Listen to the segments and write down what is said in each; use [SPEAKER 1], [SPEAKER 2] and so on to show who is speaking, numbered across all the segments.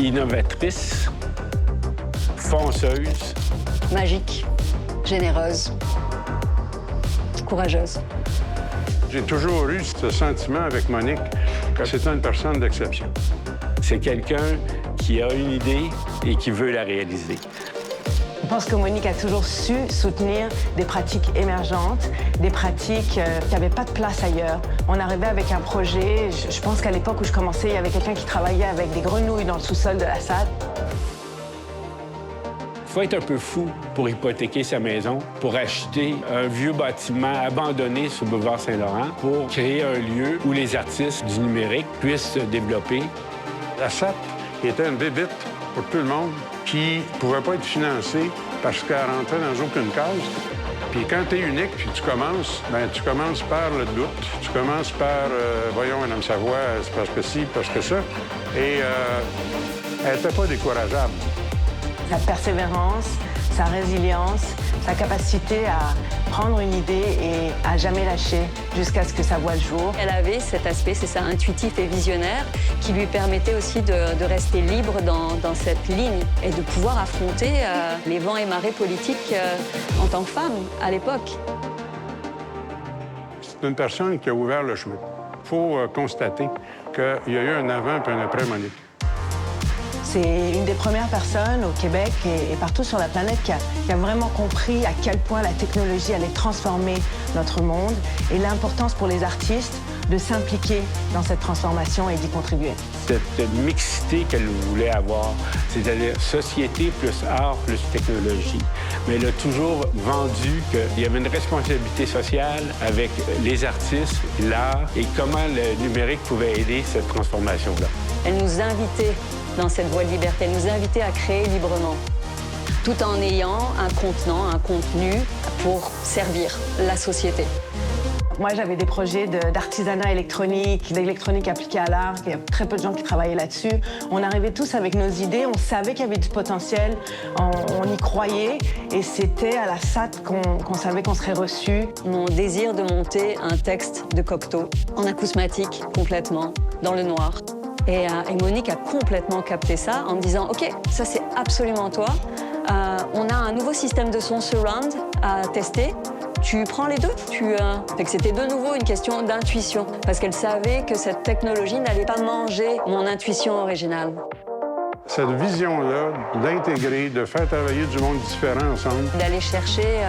[SPEAKER 1] innovatrice, fonceuse.
[SPEAKER 2] Magique, généreuse, courageuse.
[SPEAKER 3] J'ai toujours eu ce sentiment avec Monique que c'était une personne d'exception.
[SPEAKER 1] C'est quelqu'un qui a une idée et qui veut la réaliser.
[SPEAKER 4] Je pense que Monique a toujours su soutenir des pratiques émergentes, des pratiques qui n'avaient pas de place ailleurs. On arrivait avec un projet, je pense qu'à l'époque où je commençais, il y avait quelqu'un qui travaillait avec des grenouilles dans le sous-sol de la SAD.
[SPEAKER 1] Il faut être un peu fou pour hypothéquer sa maison, pour acheter un vieux bâtiment abandonné sur le boulevard Saint-Laurent, pour créer un lieu où les artistes du numérique puissent se développer.
[SPEAKER 3] La SAP était une bébite pour tout le monde qui ne pouvait pas être financée parce qu'elle rentrait dans aucune case. Puis quand tu es unique, puis tu commences par le doute. Tu commences par, voyons, Mme Savoie, c'est parce que ci, parce que ça. Et elle n'était pas décourageable.
[SPEAKER 4] Sa persévérance, sa résilience, sa capacité à prendre une idée et à jamais lâcher jusqu'à ce que ça voie le jour.
[SPEAKER 2] Elle avait cet aspect, c'est ça, intuitif et visionnaire, qui lui permettait aussi de rester libre dans cette ligne et de pouvoir affronter les vents et marées politiques en tant que femme à l'époque.
[SPEAKER 3] C'est une personne qui a ouvert le chemin. Il faut constater qu'il y a eu un avant et un après Monique.
[SPEAKER 4] C'est une des premières personnes au Québec et partout sur la planète qui a vraiment compris à quel point la technologie allait transformer notre monde et l'importance pour les artistes de s'impliquer dans cette transformation et d'y contribuer.
[SPEAKER 1] Cette mixité qu'elle voulait avoir, c'est-à-dire société plus art plus technologie. Mais elle a toujours vendu qu'il y avait une responsabilité sociale avec les artistes, l'art et comment le numérique pouvait aider cette transformation-là.
[SPEAKER 2] Elle nous invitait dans cette voie de liberté. Elle nous invitait à créer librement, tout en ayant un contenant, un contenu pour servir la société.
[SPEAKER 4] Moi, j'avais des projets d'artisanat électronique, d'électronique appliquée à l'art. Il y a très peu de gens qui travaillaient là-dessus. On arrivait tous avec nos idées, on savait qu'il y avait du potentiel, on y croyait, et c'était à la SAT qu'on savait qu'on serait reçu.
[SPEAKER 2] Mon désir de monter un texte de Cocteau en acousmatique, complètement, dans le noir. Et Monique a complètement capté ça en me disant « OK, ça c'est absolument toi. On a un nouveau système de son surround à tester. Tu prends les deux ?» Fait que c'était de nouveau une question d'intuition, parce qu'elle savait que cette technologie n'allait pas manger mon intuition originale.
[SPEAKER 3] Cette vision-là d'intégrer, de faire travailler du monde différent ensemble.
[SPEAKER 2] D'aller chercher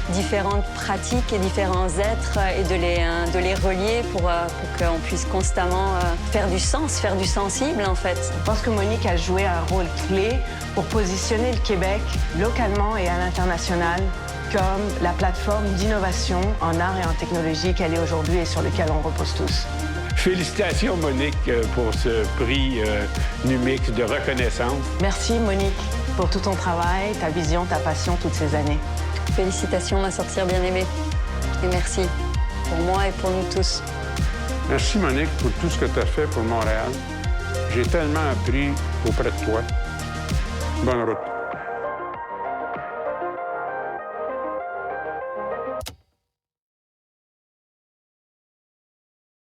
[SPEAKER 2] différentes pratiques et différents êtres et de les relier pour qu'on puisse constamment faire du sens, faire du sensible, en fait.
[SPEAKER 4] Je pense que Monique a joué un rôle clé pour positionner le Québec, localement et à l'international, comme la plateforme d'innovation en art et en technologie qu'elle est aujourd'hui et sur lequel on repose tous.
[SPEAKER 1] Félicitations, Monique, pour ce prix Numix de reconnaissance.
[SPEAKER 4] Merci, Monique, pour tout ton travail, ta vision, ta passion toutes ces années.
[SPEAKER 2] Félicitations, ma sorcière bien-aimée. Et merci pour moi et pour nous tous.
[SPEAKER 3] Merci, Monique, pour tout ce que tu as fait pour Montréal. J'ai tellement appris auprès de toi. Bonne route.